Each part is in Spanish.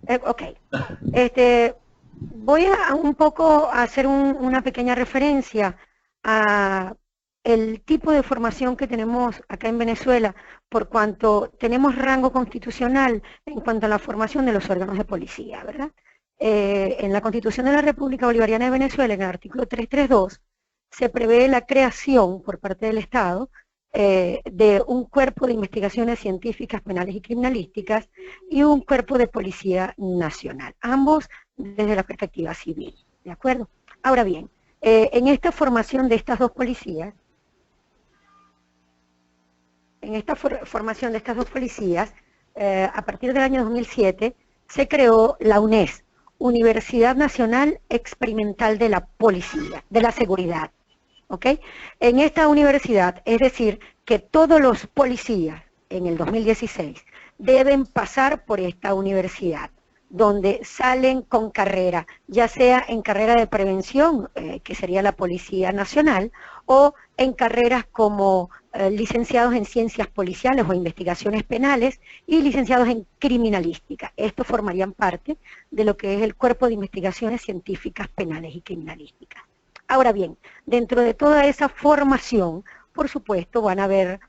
Ok. Voy a un poco a hacer una pequeña referencia a el tipo de formación que tenemos acá en Venezuela, por cuanto tenemos rango constitucional en cuanto a la formación de los órganos de policía, ¿verdad? En la Constitución de la República Bolivariana de Venezuela, en el artículo 332, se prevé la creación por parte del Estado de un cuerpo de investigaciones científicas, penales y criminalísticas y un cuerpo de policía nacional, ambos desde la perspectiva civil, ¿de acuerdo? Ahora bien, en esta formación de estas dos policías, a partir del año 2007, se creó la UNES, Universidad Nacional Experimental de la Policía, de la Seguridad, ¿ok? En esta universidad, es decir, que todos los policías en el 2016 deben pasar por esta universidad, donde salen con carrera, ya sea en carrera de prevención, que sería la Policía Nacional, o en carreras como licenciados en ciencias policiales o investigaciones penales y licenciados en criminalística. Estos formarían parte de lo que es el Cuerpo de Investigaciones Científicas Penales y Criminalísticas. Ahora bien, dentro de toda esa formación, por supuesto, van a haber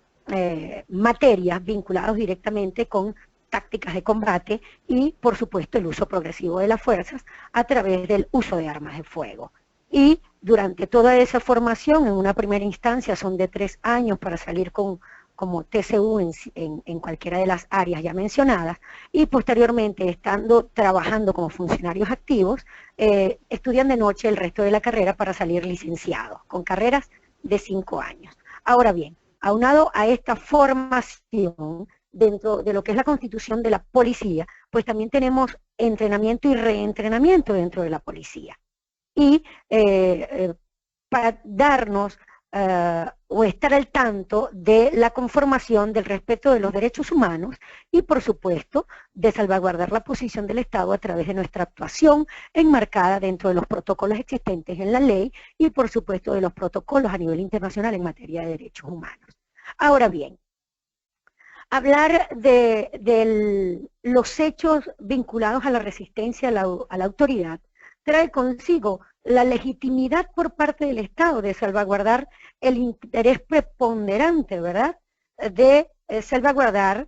materias vinculadas directamente con tácticas de combate y, por supuesto, el uso progresivo de las fuerzas a través del uso de armas de fuego. Y durante toda esa formación, en una primera instancia, son de 3 años para salir como TCU en cualquiera de las áreas ya mencionadas, y posteriormente, estando trabajando como funcionarios activos, estudian de noche el resto de la carrera para salir licenciados, con carreras de 5 años. Ahora bien, aunado a esta formación, dentro de lo que es la constitución de la policía, pues también tenemos entrenamiento y reentrenamiento dentro de la policía. Y para darnos o estar al tanto de la conformación del respeto de los derechos humanos y, por supuesto, de salvaguardar la posición del Estado a través de nuestra actuación enmarcada dentro de los protocolos existentes en la ley y, por supuesto, de los protocolos a nivel internacional en materia de derechos humanos. Ahora bien, hablar de los hechos vinculados a la resistencia a la autoridad trae consigo la legitimidad por parte del Estado de salvaguardar el interés preponderante, ¿verdad?, de salvaguardar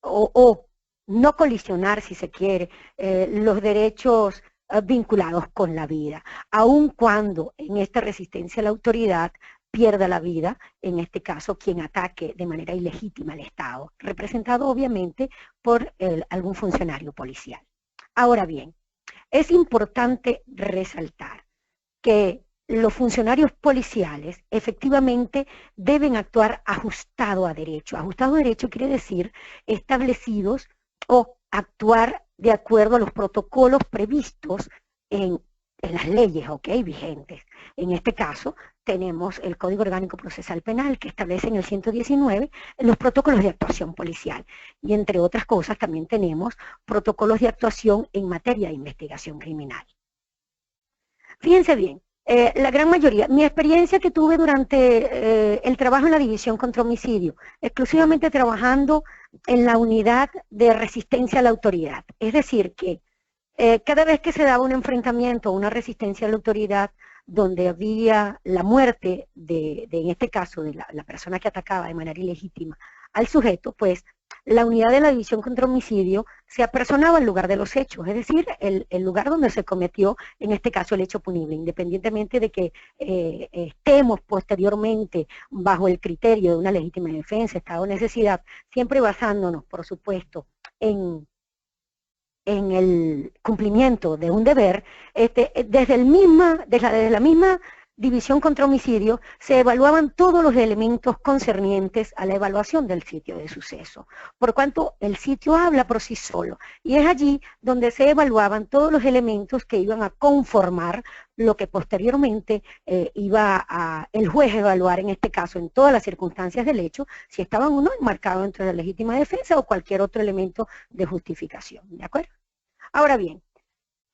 o no colisionar, si se quiere, los derechos vinculados con la vida, aun cuando en esta resistencia a la autoridad pierda la vida, en este caso, quien ataque de manera ilegítima al Estado, representado obviamente por algún funcionario policial. Ahora bien, es importante resaltar que los funcionarios policiales efectivamente deben actuar ajustado a derecho. Ajustado a derecho quiere decir establecidos o actuar de acuerdo a los protocolos previstos en las leyes, vigentes. En este caso, tenemos el Código Orgánico Procesal Penal, que establece en el 119 los protocolos de actuación policial. Y entre otras cosas, también tenemos protocolos de actuación en materia de investigación criminal. Fíjense bien, la gran mayoría, mi experiencia que tuve durante el trabajo en la División contra Homicidio, exclusivamente trabajando en la unidad de resistencia a la autoridad. Es decir, que cada vez que se daba un enfrentamiento o una resistencia a la autoridad donde había la muerte en este caso, de la persona que atacaba de manera ilegítima al sujeto, pues la unidad de la División contra Homicidio se apersonaba al lugar de los hechos, es decir, el lugar donde se cometió, en este caso, el hecho punible, independientemente de que estemos posteriormente bajo el criterio de una legítima defensa, estado de necesidad, siempre basándonos, por supuesto, en el cumplimiento de un deber, desde la misma División contra Homicidio se evaluaban todos los elementos concernientes a la evaluación del sitio de suceso, por cuanto el sitio habla por sí solo, y es allí donde se evaluaban todos los elementos que iban a conformar lo que posteriormente iba el juez a evaluar, en este caso, en todas las circunstancias del hecho, si estaban o no enmarcados entre la legítima defensa o cualquier otro elemento de justificación, ¿de acuerdo? Ahora bien,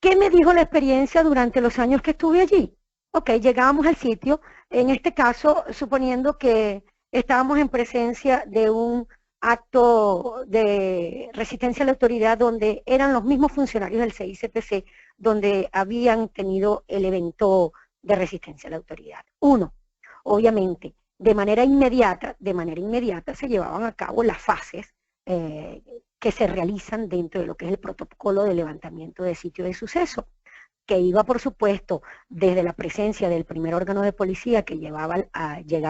¿qué me dijo la experiencia durante los años que estuve allí? Ok, llegábamos al sitio, en este caso, suponiendo que estábamos en presencia de un acto de resistencia a la autoridad donde eran los mismos funcionarios del CICPC donde habían tenido el evento de resistencia a la autoridad. Uno, obviamente, de manera inmediata se llevaban a cabo las fases que se realizan dentro de lo que es el protocolo de levantamiento de sitio de suceso, que iba, por supuesto, desde la presencia del primer órgano de policía que llegaba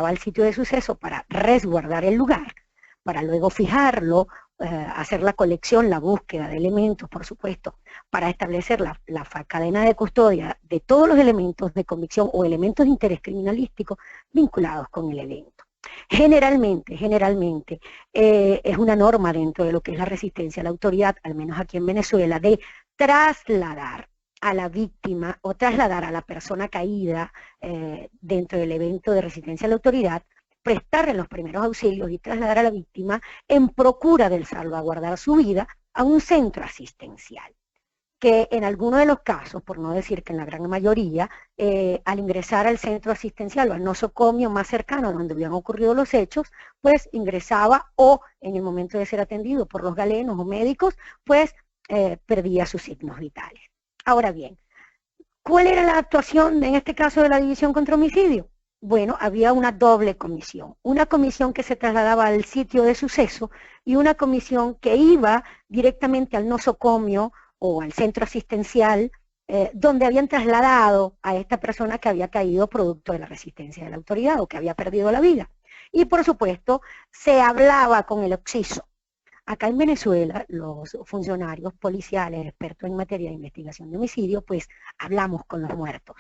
al sitio de suceso para resguardar el lugar, para luego fijarlo, hacer la colección, la búsqueda de elementos, por supuesto, para establecer la cadena de custodia de todos los elementos de convicción o elementos de interés criminalístico vinculados con el evento. Generalmente, es una norma dentro de lo que es la resistencia a la autoridad, al menos aquí en Venezuela, de trasladar a la víctima o trasladar a la persona caída dentro del evento de resistencia a la autoridad, prestarle los primeros auxilios y trasladar a la víctima en procura del salvaguardar su vida a un centro asistencial, que en algunos de los casos, por no decir que en la gran mayoría, al ingresar al centro asistencial o al nosocomio más cercano donde habían ocurrido los hechos, pues ingresaba o en el momento de ser atendido por los galenos o médicos, pues perdía sus signos vitales. Ahora bien, ¿cuál era la actuación en este caso de la División contra Homicidio? Bueno, había una doble comisión, una comisión que se trasladaba al sitio de suceso y una comisión que iba directamente al nosocomio o al centro asistencial donde habían trasladado a esta persona que había caído producto de la resistencia de la autoridad o que había perdido la vida. Y por supuesto, se hablaba con el occiso. Acá en Venezuela, los funcionarios policiales, expertos en materia de investigación de homicidio, pues hablamos con los muertos.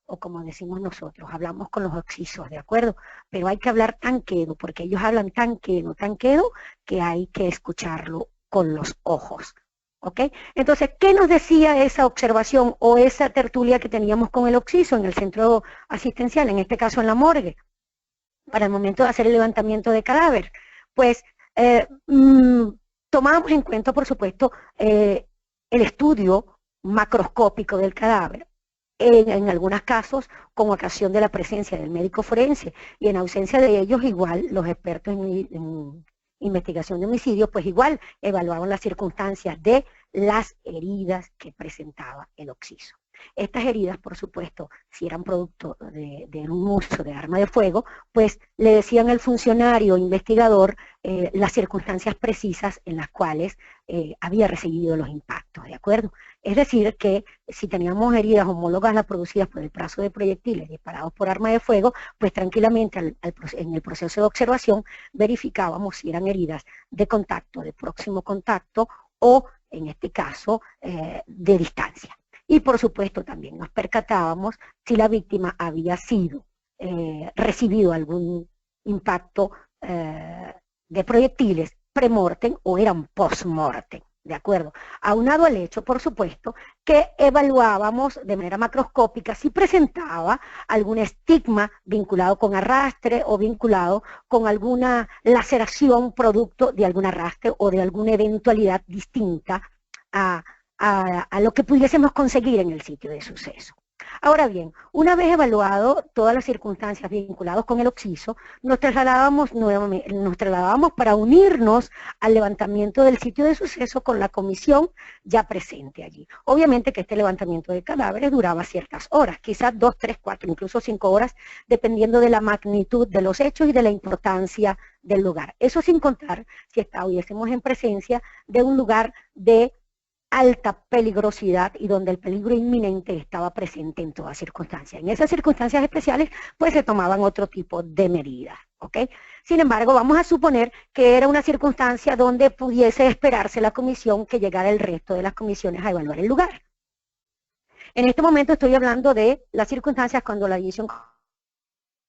O como decimos nosotros, hablamos con los occisos, ¿de acuerdo? Pero hay que hablar tan quedo, porque ellos hablan tan quedo, que hay que escucharlo con los ojos, ¿ok? Entonces, ¿qué nos decía esa observación o esa tertulia que teníamos con el occiso en el centro asistencial, en este caso en la morgue, para el momento de hacer el levantamiento de cadáver? Pues tomábamos en cuenta, por supuesto, el estudio macroscópico del cadáver, en algunos casos con ocasión de la presencia del médico forense, y en ausencia de ellos igual los expertos en investigación de homicidio pues igual evaluaban las circunstancias de las heridas que presentaba el occiso. Estas heridas, por supuesto, si eran producto de un uso de arma de fuego, pues le decían al funcionario investigador las circunstancias precisas en las cuales había recibido los impactos, ¿de acuerdo? Es decir, que si teníamos heridas homólogas a las producidas por el trazo de proyectiles disparados por arma de fuego, pues tranquilamente en el proceso de observación verificábamos si eran heridas de contacto, de próximo contacto o, en este caso, de distancia. Y por supuesto también nos percatábamos si la víctima había recibido algún impacto de proyectiles premortem o eran postmortem, ¿de acuerdo? Aunado al hecho, por supuesto, que evaluábamos de manera macroscópica si presentaba algún estigma vinculado con arrastre o vinculado con alguna laceración producto de algún arrastre o de alguna eventualidad distinta a lo que pudiésemos conseguir en el sitio de suceso. Ahora bien, una vez evaluado todas las circunstancias vinculadas con el occiso, nos trasladábamos para unirnos al levantamiento del sitio de suceso con la comisión ya presente allí. Obviamente que este levantamiento de cadáveres duraba ciertas horas, quizás 2, 3, 4, incluso 5 horas, dependiendo de la magnitud de los hechos y de la importancia del lugar. Eso sin contar si estuviésemos en presencia de un lugar de alta peligrosidad y donde el peligro inminente estaba presente en todas circunstancias. En esas circunstancias especiales, pues se tomaban otro tipo de medidas, ¿ok? Sin embargo, vamos a suponer que era una circunstancia donde pudiese esperarse la comisión que llegara el resto de las comisiones a evaluar el lugar. En este momento estoy hablando de las circunstancias cuando la división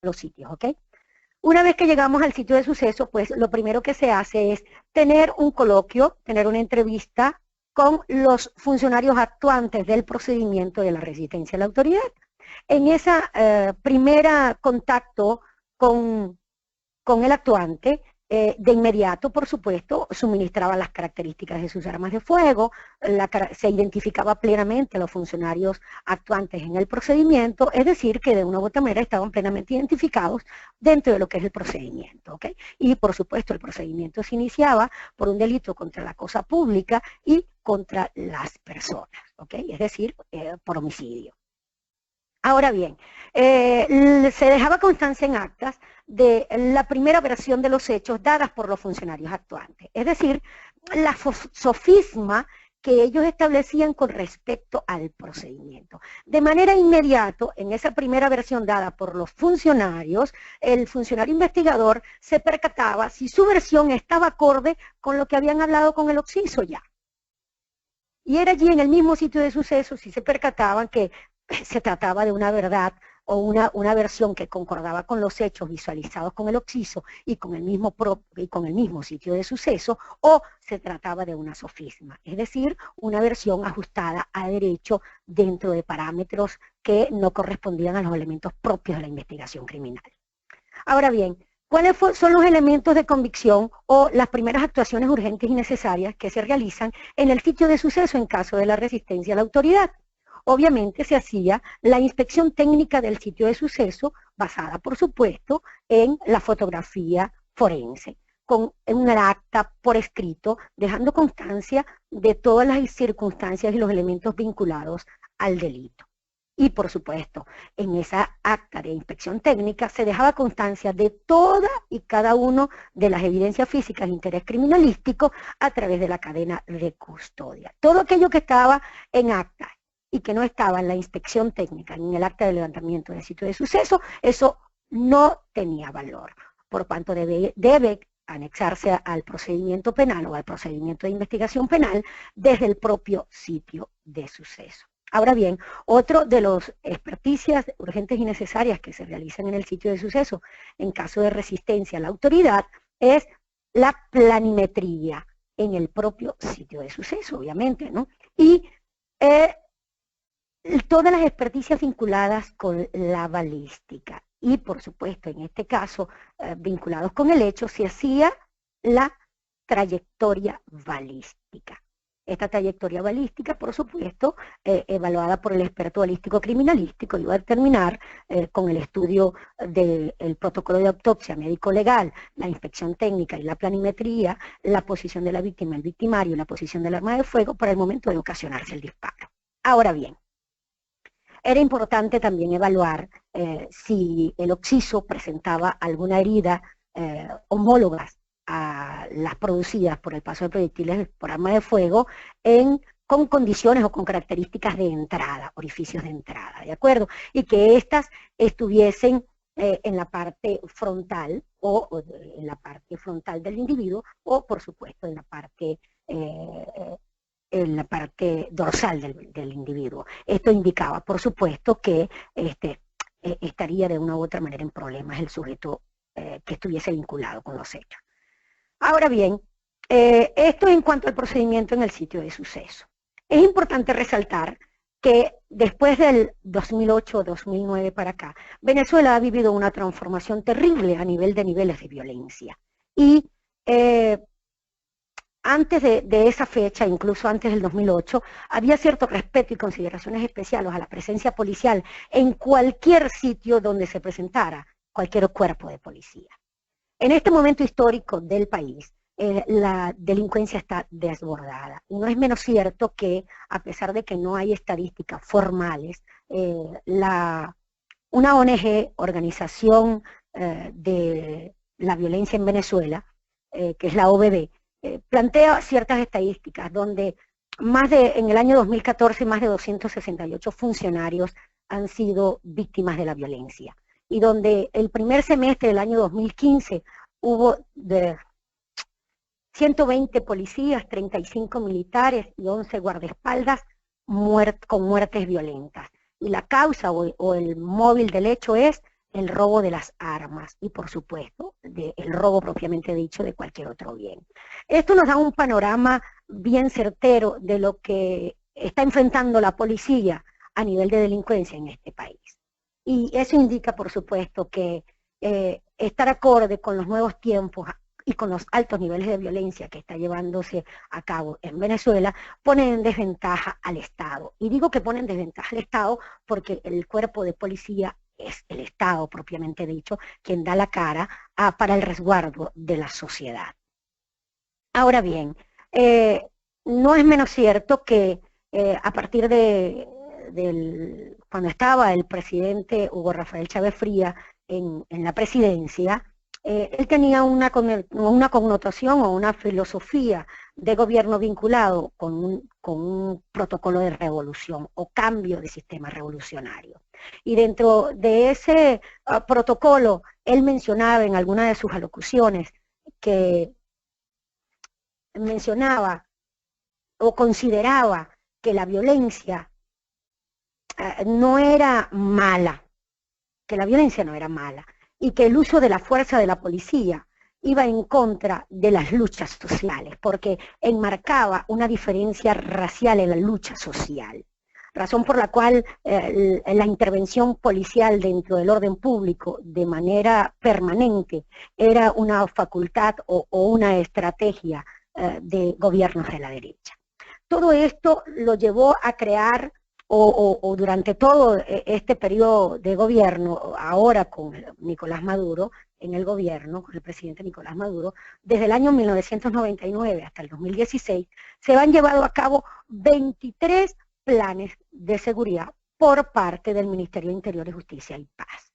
los sitios, ¿ok? Una vez que llegamos al sitio de suceso, pues lo primero que se hace es tener un coloquio, tener una entrevista con los funcionarios actuantes del procedimiento de la resistencia a la autoridad. En esa primera contacto con el actuante, De inmediato, por supuesto, suministraba las características de sus armas de fuego, se identificaba plenamente a los funcionarios actuantes en el procedimiento, es decir, que de una u otra manera estaban plenamente identificados dentro de lo que es el procedimiento, ¿ok? Y por supuesto el procedimiento se iniciaba por un delito contra la cosa pública y contra las personas, ¿ok? Es decir, por homicidio. Ahora bien, se dejaba constancia en actas de la primera versión de los hechos dadas por los funcionarios actuantes, es decir, la sofisma que ellos establecían con respecto al procedimiento. De manera inmediata, en esa primera versión dada por los funcionarios, el funcionario investigador se percataba si su versión estaba acorde con lo que habían hablado con el occiso ya. Y era allí en el mismo sitio de suceso si se percataban que se trataba de una verdad o una versión que concordaba con los hechos visualizados con el occiso y con el mismo sitio de suceso, o se trataba de una sofisma, es decir, una versión ajustada a derecho dentro de parámetros que no correspondían a los elementos propios de la investigación criminal. Ahora bien, ¿cuáles son los elementos de convicción o las primeras actuaciones urgentes y necesarias que se realizan en el sitio de suceso en caso de la resistencia a la autoridad? Obviamente se hacía la inspección técnica del sitio de suceso, basada por supuesto en la fotografía forense, con una acta por escrito, dejando constancia de todas las circunstancias y los elementos vinculados al delito. Y por supuesto, en esa acta de inspección técnica se dejaba constancia de toda y cada una de las evidencias físicas de interés criminalístico a través de la cadena de custodia. Todo aquello que estaba en acta y que no estaba en la inspección técnica ni en el acta de levantamiento del sitio de suceso, eso no tenía valor. Por cuanto debe anexarse al procedimiento penal o al procedimiento de investigación penal desde el propio sitio de suceso. Ahora bien, otro de los experticias urgentes y necesarias que se realizan en el sitio de suceso en caso de resistencia a la autoridad es la planimetría en el propio sitio de suceso, obviamente, ¿no? Y todas las experticias vinculadas con la balística y, por supuesto, en este caso, vinculados con el hecho, se hacía la trayectoria balística. Esta trayectoria balística, por supuesto, evaluada por el experto balístico criminalístico, iba a determinar con el estudio del protocolo de autopsia médico-legal, la inspección técnica y la planimetría, la posición de la víctima, el victimario, la posición del arma de fuego para el momento de ocasionarse el disparo. Ahora bien, era importante también evaluar si el occiso presentaba alguna herida homólogas a las producidas por el paso de proyectiles por arma de fuego con condiciones o con características de entrada, orificios de entrada, ¿de acuerdo? Y que éstas estuviesen en la parte frontal o en la parte frontal del individuo o, por supuesto, en la parte dorsal del individuo. Esto indicaba, por supuesto, que estaría de una u otra manera en problemas el sujeto que estuviese vinculado con los hechos. Ahora bien, esto en cuanto al procedimiento en el sitio de suceso. Es importante resaltar que después del 2008-2009 para acá, Venezuela ha vivido una transformación terrible a nivel de niveles de violencia. Y antes de esa fecha, incluso antes del 2008, había cierto respeto y consideraciones especiales a la presencia policial en cualquier sitio donde se presentara cualquier cuerpo de policía. En este momento histórico del país, la delincuencia está desbordada. Y no es menos cierto que, a pesar de que no hay estadísticas formales, una ONG, Organización de la Violencia en Venezuela, que es la OVB, plantea ciertas estadísticas donde en el año 2014 más de 268 funcionarios han sido víctimas de la violencia. Y donde el primer semestre del año 2015 hubo de 120 policías, 35 militares y 11 guardaespaldas con muertes violentas. Y la causa o el móvil del hecho es el robo de las armas y, por supuesto, el robo propiamente dicho de cualquier otro bien. Esto nos da un panorama bien certero de lo que está enfrentando la policía a nivel de delincuencia en este país. Y eso indica, por supuesto, que estar acorde con los nuevos tiempos y con los altos niveles de violencia que está llevándose a cabo en Venezuela, ponen en desventaja al Estado. Y digo que ponen en desventaja al Estado porque el cuerpo de policía es el Estado propiamente dicho, quien da la cara para el resguardo de la sociedad. Ahora bien, no es menos cierto que a partir cuando estaba el presidente Hugo Rafael Chávez Frías en la presidencia, él tenía una connotación o una filosofía de gobierno vinculado con un protocolo de revolución o cambio de sistema revolucionario. Y dentro de ese protocolo, él mencionaba en alguna de sus alocuciones que mencionaba o consideraba que la violencia no era mala, y que el uso de la fuerza de la policía iba en contra de las luchas sociales, porque enmarcaba una diferencia racial en la lucha social, razón por la cual la intervención policial dentro del orden público de manera permanente era una facultad o una estrategia de gobiernos de la derecha. Todo esto lo llevó a crear, o durante todo este periodo de gobierno, ahora con Nicolás Maduro en el gobierno, con el presidente Nicolás Maduro, desde el año 1999 hasta el 2016, se han llevado a cabo 23 planes de seguridad por parte del Ministerio de Interior y Justicia y Paz.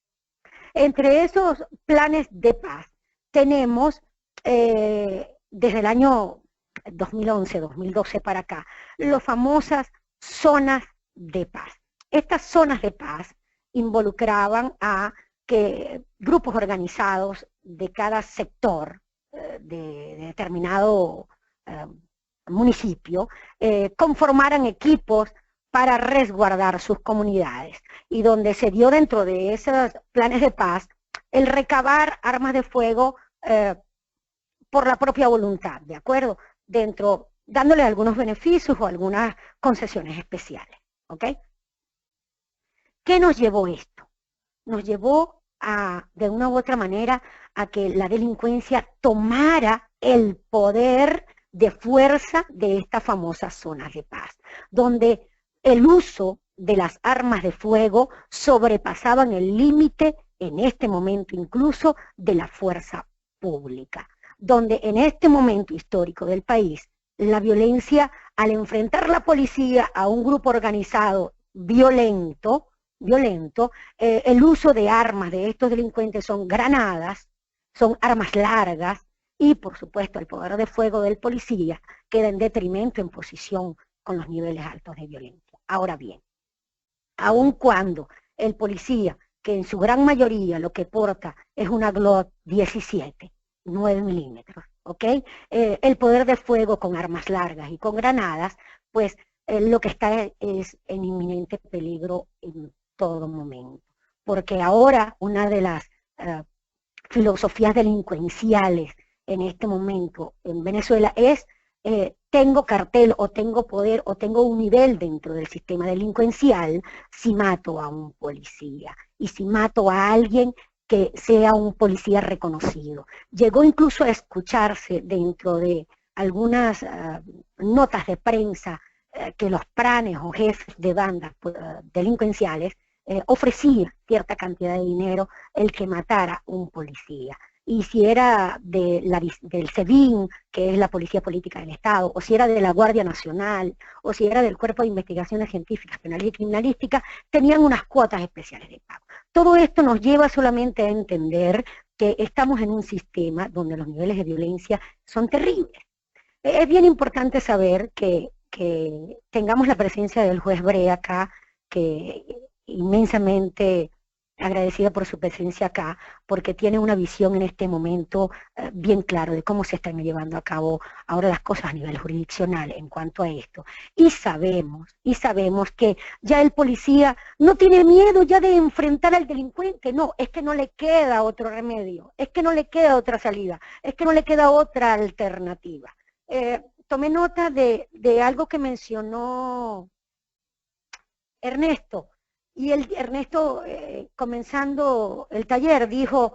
Entre esos planes de paz tenemos desde el año 2011, 2012 para acá, las famosas zonas de paz. Estas zonas de paz involucraban a que grupos organizados de cada sector de determinado municipio conformaran equipos para resguardar sus comunidades, y donde se dio dentro de esos planes de paz el recabar armas de fuego por la propia voluntad, ¿de acuerdo? Dándole algunos beneficios o algunas concesiones especiales, ¿ok? ¿Qué nos llevó esto? Nos llevó de una u otra manera, a que la delincuencia tomara el poder de fuerza de estas famosas zonas de paz, donde el uso de las armas de fuego sobrepasaban el límite, en este momento incluso, de la fuerza pública, donde en este momento histórico del país, la violencia, al enfrentar la policía a un grupo organizado violento, el uso de armas de estos delincuentes son granadas, son armas largas, y por supuesto el poder de fuego del policía queda en detrimento en posición con los niveles altos de violencia. Ahora bien, aun cuando el policía, que en su gran mayoría lo que porta es una Glock 17, 9 milímetros, ¿ok? El poder de fuego con armas largas y con granadas, pues lo que está es en inminente peligro en todo momento. Porque ahora una de las filosofías delincuenciales en este momento en Venezuela es tengo cartel o tengo poder o tengo un nivel dentro del sistema delincuencial si mato a un policía y si mato a alguien que sea un policía reconocido. Llegó incluso a escucharse dentro de algunas notas de prensa que los pranes o jefes de bandas delincuenciales ofrecía cierta cantidad de dinero el que matara un policía. Y si era del SEBIN, que es la Policía Política del Estado, o si era de la Guardia Nacional, o si era del Cuerpo de Investigaciones Científicas, Penales y Criminalísticas, tenían unas cuotas especiales de pago. Todo esto nos lleva solamente a entender que estamos en un sistema donde los niveles de violencia son terribles. Es bien importante saber que tengamos la presencia del juez Brea acá, que inmensamente agradecida por su presencia acá, porque tiene una visión en este momento bien claro de cómo se están llevando a cabo ahora las cosas a nivel jurisdiccional en cuanto a esto. Y sabemos que ya el policía no tiene miedo ya de enfrentar al delincuente, no, es que no le queda otro remedio, es que no le queda otra salida, es que no le queda otra alternativa. Tomé nota de algo que mencionó Ernesto, y Ernesto, comenzando el taller, dijo,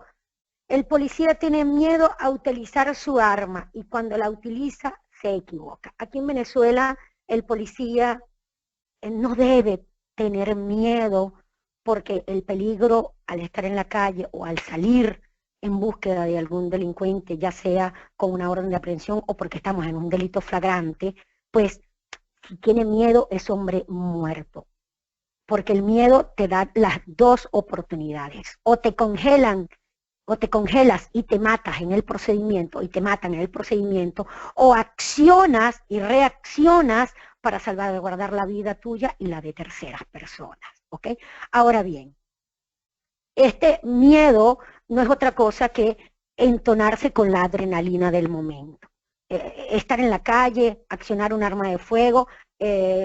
El policía tiene miedo a utilizar su arma y cuando la utiliza se equivoca. Aquí en Venezuela el policía no debe tener miedo porque el peligro al estar en la calle o al salir en búsqueda de algún delincuente, ya sea con una orden de aprehensión o porque estamos en un delito flagrante, pues si tiene miedo es hombre muerto. Porque el miedo te da las dos oportunidades. O te congelas y te matas en el procedimiento, y te matan en el procedimiento, o accionas y reaccionas para salvaguardar la vida tuya y la de terceras personas, ¿ok? Ahora bien, este miedo no es otra cosa que entonarse con la adrenalina del momento. Estar en la calle, accionar un arma de fuego.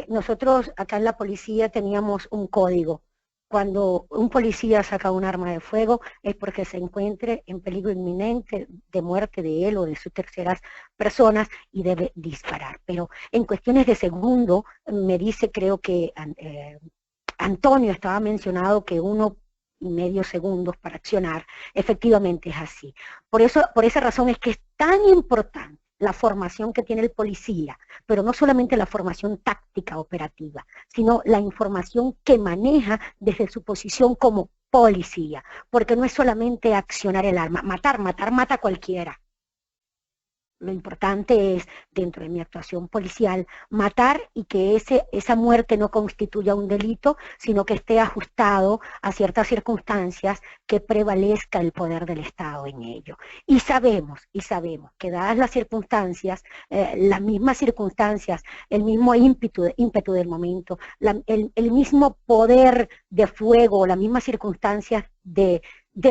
Nosotros acá en la policía teníamos un código. Cuando un policía saca un arma de fuego es porque se encuentre en peligro inminente de muerte de él o de sus terceras personas y debe disparar. Pero en cuestiones de segundo, me dice, creo que Antonio estaba mencionado que 1,5 segundos para accionar, efectivamente es así. Por esa razón es que es tan importante la formación que tiene el policía, pero no solamente la formación táctica operativa, sino la información que maneja desde su posición como policía, porque no es solamente accionar el arma, matar mata a cualquiera. Lo importante es, dentro de mi actuación policial, matar y que esa muerte no constituya un delito, sino que esté ajustado a ciertas circunstancias que prevalezca el poder del Estado en ello. Y sabemos que dadas las mismas circunstancias, el mismo ímpetu del momento, el mismo poder de fuego, las mismas circunstancias de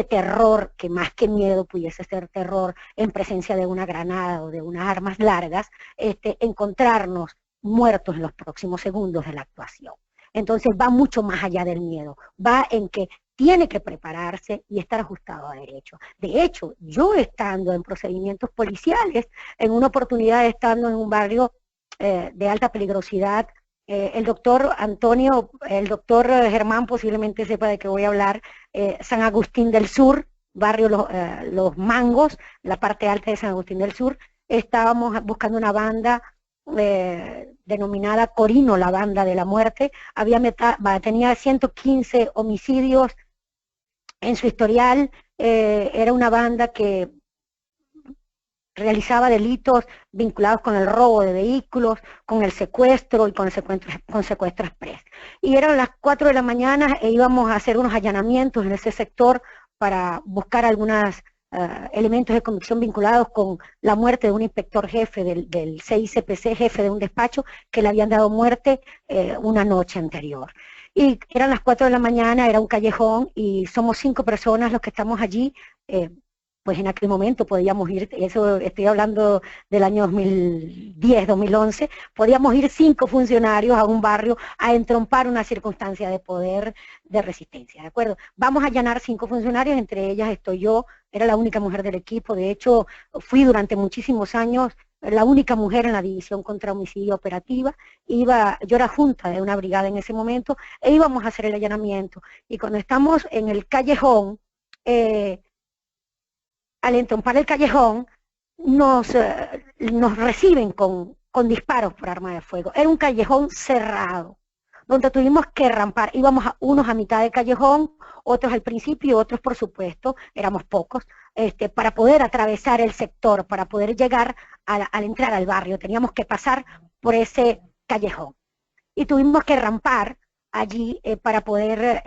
terror, que más que miedo pudiese ser terror en presencia de una granada o de unas armas largas, encontrarnos muertos en los próximos segundos de la actuación. Entonces va mucho más allá del miedo, va en que tiene que prepararse y estar ajustado a derecho. De hecho, yo estando en procedimientos policiales, en una oportunidad estando en un barrio de alta peligrosidad, el doctor Germán posiblemente sepa de qué voy a hablar, San Agustín del Sur, barrio Los Mangos, la parte alta de San Agustín del Sur, estábamos buscando una banda denominada Corino, la banda de la muerte, tenía 115 homicidios en su historial, era una banda que realizaba delitos vinculados con el robo de vehículos, con el secuestro y con secuestro express. Y eran las 4 de la mañana e íbamos a hacer unos allanamientos en ese sector para buscar algunos elementos de convicción vinculados con la muerte de un inspector jefe del CICPC, jefe de un despacho, que le habían dado muerte una noche anterior. Y eran las 4 de la mañana, era un callejón y somos 5 personas los que estamos allí. Pues en aquel momento podíamos ir, eso estoy hablando del año 2010, 2011, podíamos ir 5 funcionarios a un barrio a entrompar una circunstancia de poder, de resistencia, ¿de acuerdo? Vamos a allanar 5 funcionarios, entre ellas estoy yo, era la única mujer del equipo, de hecho fui durante muchísimos años la única mujer en la división contra homicidio operativa, yo era junta de una brigada en ese momento, e íbamos a hacer el allanamiento, y cuando estamos en el callejón, al entrompar el callejón, nos reciben con disparos por arma de fuego. Era un callejón cerrado, donde tuvimos que rampar. Íbamos unos a mitad del callejón, otros al principio y otros, por supuesto, éramos pocos, para poder atravesar el sector, para poder llegar al entrar al barrio. Teníamos que pasar por ese callejón. Y tuvimos que rampar allí para poder,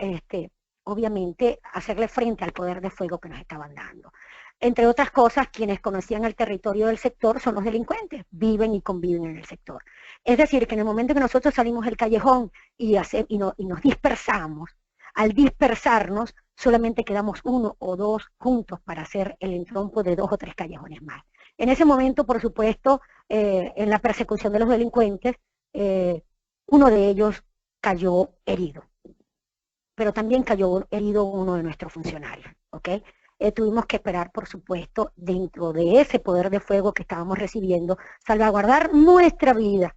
obviamente, hacerle frente al poder de fuego que nos estaban dando. Entre otras cosas, quienes conocían el territorio del sector son los delincuentes, viven y conviven en el sector. Es decir, que en el momento que nosotros salimos del callejón y nos dispersamos, al dispersarnos solamente quedamos 1 o 2 juntos para hacer el entrompo de 2 o 3 callejones más. En ese momento, por supuesto, en la persecución de los delincuentes, uno de ellos cayó herido, pero también cayó herido uno de nuestros funcionarios, ¿ok? Tuvimos que esperar, por supuesto, dentro de ese poder de fuego que estábamos recibiendo, salvaguardar nuestra vida,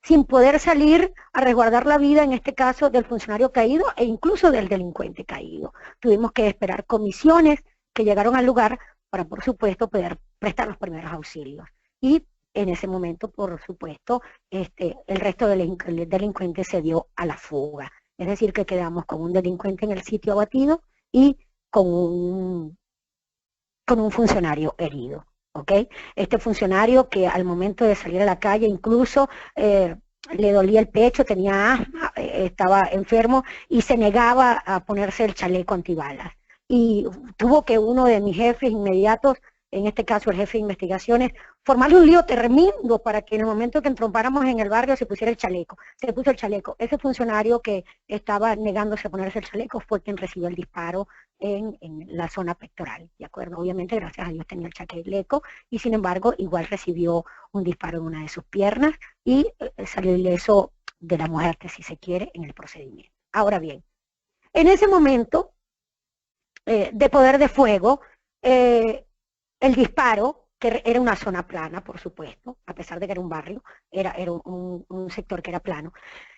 sin poder salir a resguardar la vida, en este caso, del funcionario caído e incluso del delincuente caído. Tuvimos que esperar comisiones que llegaron al lugar para, por supuesto, poder prestar los primeros auxilios. Y en ese momento, por supuesto, el resto del delincuente se dio a la fuga. Es decir, que quedamos con un delincuente en el sitio abatido y con un funcionario herido. ¿Ok? Este funcionario que al momento de salir a la calle incluso le dolía el pecho, tenía asma, estaba enfermo y se negaba a ponerse el chaleco antibalas. Y tuvo que uno de mis jefes inmediatos, en este caso el jefe de investigaciones, formarle un lío tremendo para que en el momento que entrompáramos en el barrio se pusiera el chaleco. Se puso el chaleco. Ese funcionario que estaba negándose a ponerse el chaleco fue quien recibió el disparo en la zona pectoral, ¿de acuerdo? Obviamente, gracias a Dios tenía el chaleco y sin embargo igual recibió un disparo en una de sus piernas y salió ileso de la muerte, si se quiere, en el procedimiento. Ahora bien, en ese momento de poder de fuego, el disparo, que era una zona plana, por supuesto, a pesar de que era un barrio, era un sector que era plano.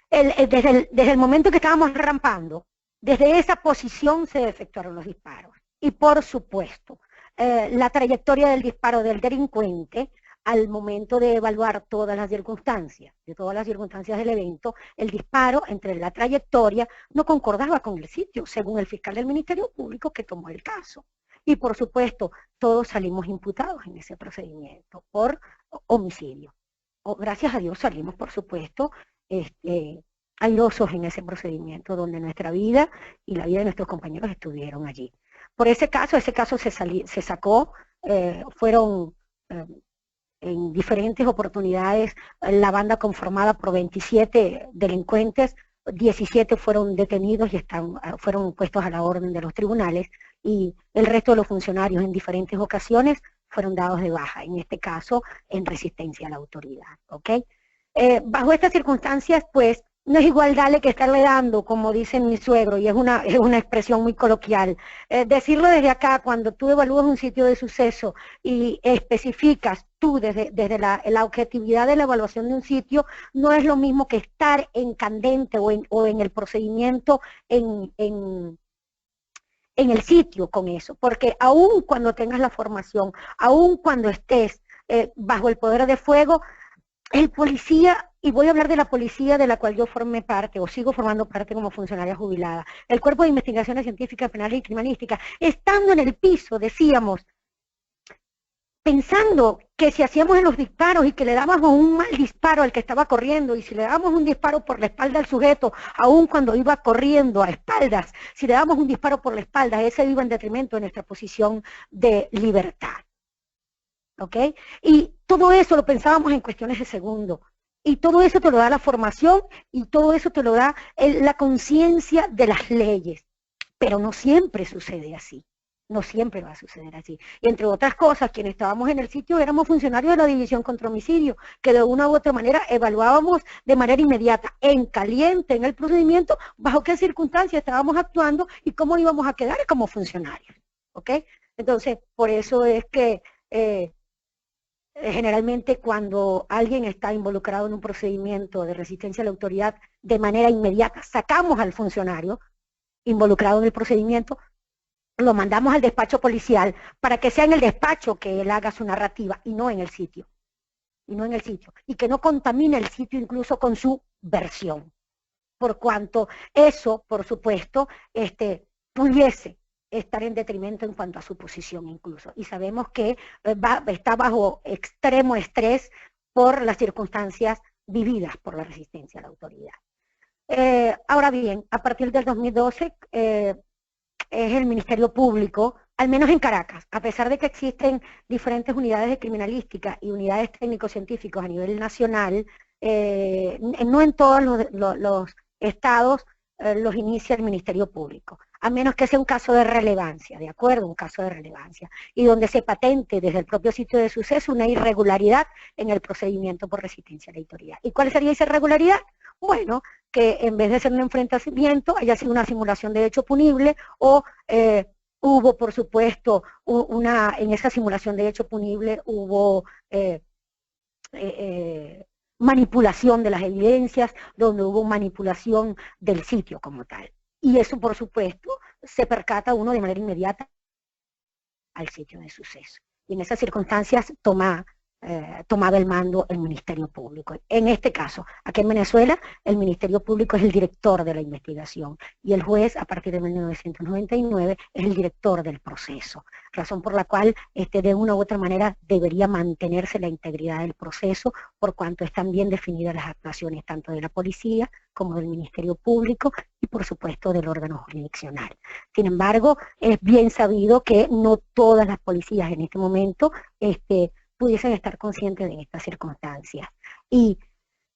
Desde el momento que estábamos rampando, desde esa posición se efectuaron los disparos. Y por supuesto, la trayectoria del disparo del delincuente, al momento de evaluar todas las circunstancias, del evento, el disparo entre la trayectoria no concordaba con el sitio, según el fiscal del Ministerio Público que tomó el caso. Y por supuesto, todos salimos imputados en ese procedimiento por homicidio. Gracias a Dios salimos, por supuesto, airosos en ese procedimiento, donde nuestra vida y la vida de nuestros compañeros estuvieron allí. Por ese caso se sacó, fueron en diferentes oportunidades la banda conformada por 27 delincuentes, 17 fueron detenidos y fueron puestos a la orden de los tribunales, y el resto de los funcionarios en diferentes ocasiones fueron dados de baja, en este caso en resistencia a la autoridad. ¿Ok? Bajo estas circunstancias, pues, no es igual darle que estarle dando, como dice mi suegro, y es una expresión muy coloquial. Decirlo desde acá, cuando tú evalúas un sitio de suceso y especificas tú desde la objetividad de la evaluación de un sitio, no es lo mismo que estar en candente o en el procedimiento en el sitio con eso, porque aún cuando tengas la formación, aún cuando estés bajo el poder de fuego, el policía, y voy a hablar de la policía de la cual yo formé parte, o sigo formando parte como funcionaria jubilada, el Cuerpo de Investigaciones Científicas, Penales y Criminalísticas, estando en el piso, decíamos, pensando que si hacíamos los disparos y que le dábamos un mal disparo al que estaba corriendo, y si le dábamos un disparo por la espalda al sujeto, aun cuando iba corriendo a espaldas, si le dábamos un disparo por la espalda, ese iba en detrimento de nuestra posición de libertad. ¿Ok? Y todo eso lo pensábamos en cuestiones de segundo. Y todo eso te lo da la formación y todo eso te lo da la conciencia de las leyes. Pero no siempre sucede así. No siempre va a suceder así. Y entre otras cosas, quienes estábamos en el sitio éramos funcionarios de la División contra Homicidio, que de una u otra manera evaluábamos de manera inmediata, en caliente, en el procedimiento, bajo qué circunstancias estábamos actuando y cómo íbamos a quedar como funcionarios. ¿Ok? Entonces, por eso es que generalmente cuando alguien está involucrado en un procedimiento de resistencia a la autoridad, de manera inmediata sacamos al funcionario involucrado en el procedimiento, lo mandamos al despacho policial para que sea en el despacho que él haga su narrativa y no en el sitio. Y que no contamine el sitio incluso con su versión. Por cuanto eso, por supuesto, pudiese estar en detrimento en cuanto a su posición incluso. Y sabemos que está bajo extremo estrés por las circunstancias vividas por la resistencia a la autoridad. Ahora bien, a partir del 2012 es el Ministerio Público, al menos en Caracas, a pesar de que existen diferentes unidades de criminalística y unidades técnico-científicos a nivel nacional, no en todos los estados los inicia el Ministerio Público, a menos que sea un caso de relevancia, ¿de acuerdo? Un caso de relevancia, y donde se patente desde el propio sitio de suceso una irregularidad en el procedimiento por resistencia a la autoridad. ¿Y cuál sería esa irregularidad? Bueno, que en vez de ser un enfrentamiento haya sido una simulación de hecho punible o hubo, por supuesto, en esa simulación de hecho punible hubo manipulación de las evidencias, donde hubo manipulación del sitio como tal. Y eso, por supuesto, se percata uno de manera inmediata al sitio de suceso. Y en esas circunstancias tomaba el mando el Ministerio Público. En este caso, aquí en Venezuela, el Ministerio Público es el director de la investigación y el juez, a partir de 1999, es el director del proceso, razón por la cual de una u otra manera debería mantenerse la integridad del proceso, por cuanto están bien definidas las actuaciones tanto de la policía como del Ministerio Público y por supuesto del órgano jurisdiccional. Sin embargo, es bien sabido que no todas las policías en este momento pudiesen estar conscientes de estas circunstancias. Y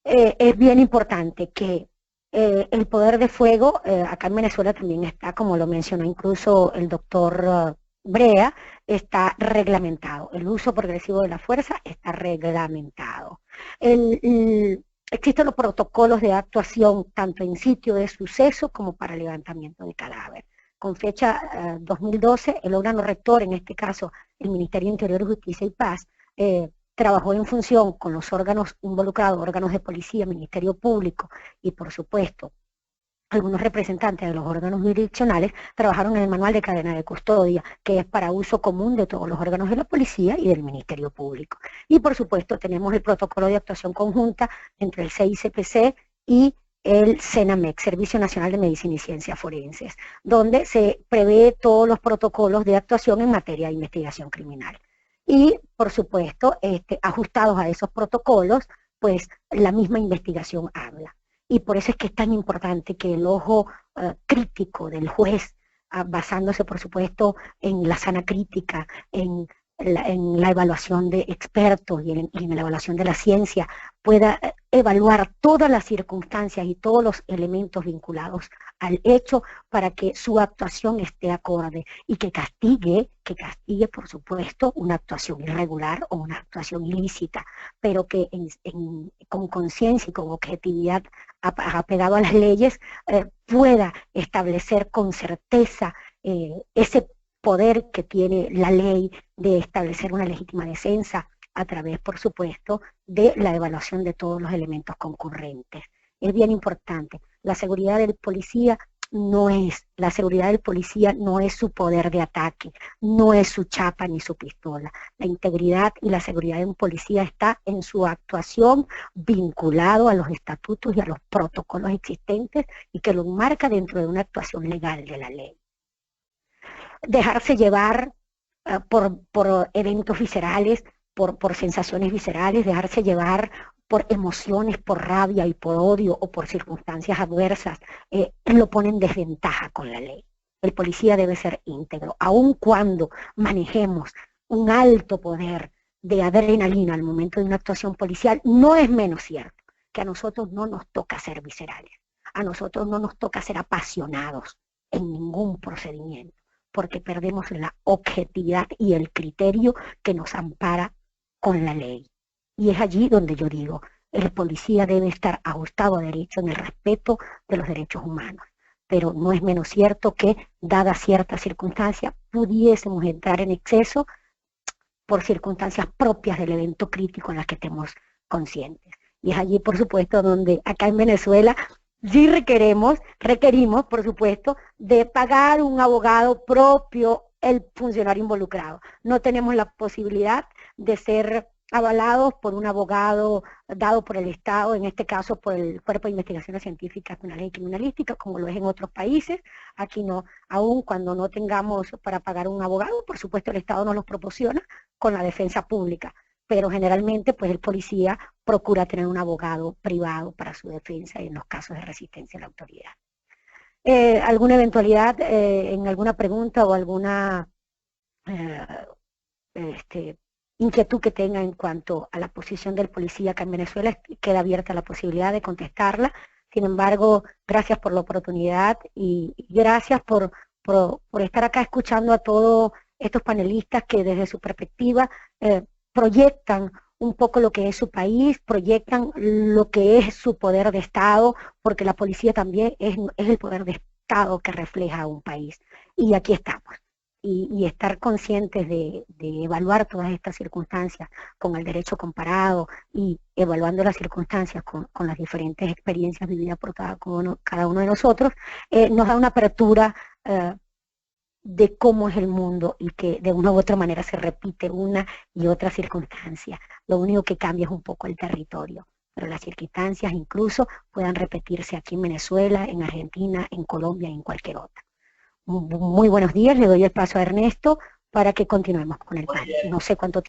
es bien importante que el poder de fuego, acá en Venezuela también está, como lo mencionó incluso el doctor Brea, está reglamentado. El uso progresivo de la fuerza está reglamentado. Existen los protocolos de actuación tanto en sitio de suceso como para levantamiento de cadáver. Con fecha 2012, el órgano rector, en este caso el Ministerio de Interior, Justicia y Paz, trabajó en función con los órganos involucrados, órganos de policía, Ministerio Público y por supuesto algunos representantes de los órganos jurisdiccionales trabajaron en el manual de cadena de custodia, que es para uso común de todos los órganos de la policía y del Ministerio Público. Y por supuesto tenemos el protocolo de actuación conjunta entre el CICPC y el SENAMEC, Servicio Nacional de Medicina y Ciencias Forenses, donde se prevé todos los protocolos de actuación en materia de investigación criminal. Y, por supuesto, ajustados a esos protocolos, pues la misma investigación habla. Y por eso es que es tan importante que el ojo crítico del juez, basándose, por supuesto, en la sana crítica, en la evaluación de expertos y en la evaluación de la ciencia, pueda evaluar todas las circunstancias y todos los elementos vinculados al hecho para que su actuación esté acorde y que castigue, por supuesto, una actuación irregular o una actuación ilícita, pero que con conciencia y con objetividad apegado a las leyes pueda establecer con certeza ese poder que tiene la ley de establecer una legítima defensa a través, por supuesto, de la evaluación de todos los elementos concurrentes. Es bien importante. La seguridad del policía no es su poder de ataque, no es su chapa ni su pistola. La integridad y la seguridad de un policía está en su actuación vinculado a los estatutos y a los protocolos existentes y que lo enmarca dentro de una actuación legal de la ley. Dejarse llevar por eventos viscerales, por sensaciones viscerales, dejarse llevar por emociones, por rabia y por odio o por circunstancias adversas, lo pone en desventaja con la ley. El policía debe ser íntegro, aun cuando manejemos un alto poder de adrenalina al momento de una actuación policial, no es menos cierto que a nosotros no nos toca ser viscerales, a nosotros no nos toca ser apasionados en ningún procedimiento, porque perdemos la objetividad y el criterio que nos ampara con la ley. Y es allí donde yo digo, el policía debe estar ajustado a derecho en el respeto de los derechos humanos. Pero no es menos cierto que, dadas ciertas circunstancias, pudiésemos entrar en exceso por circunstancias propias del evento crítico en las que estemos conscientes. Y es allí, por supuesto, donde acá en Venezuela sí requerimos, por supuesto, de pagar un abogado propio el funcionario involucrado. No tenemos la posibilidad de ser avalados por un abogado dado por el Estado, en este caso por el Cuerpo de Investigaciones Científicas, Penales y Criminalísticas, como lo es en otros países. Aquí no, aun cuando no tengamos para pagar un abogado, por supuesto el Estado nos los proporciona con la defensa pública, pero generalmente pues el policía procura tener un abogado privado para su defensa en los casos de resistencia a la autoridad. ¿Alguna eventualidad en alguna pregunta o alguna inquietud que tenga en cuanto a la posición del policía acá en Venezuela? Queda abierta la posibilidad de contestarla. Sin embargo, gracias por la oportunidad y gracias por estar acá escuchando a todos estos panelistas que desde su perspectiva proyectan un poco lo que es su país, proyectan lo que es su poder de Estado, porque la policía también es el poder de Estado que refleja a un país. Y aquí estamos. Y estar conscientes de evaluar todas estas circunstancias con el derecho comparado y evaluando las circunstancias con las diferentes experiencias vividas por cada uno de nosotros, nos da una apertura de cómo es el mundo y que de una u otra manera se repite una y otra circunstancia. Lo único que cambia es un poco el territorio, pero las circunstancias incluso puedan repetirse aquí en Venezuela, en Argentina, en Colombia y en cualquier otra. Muy buenos días, le doy el paso a Ernesto para que continuemos con el panel. No sé cuánto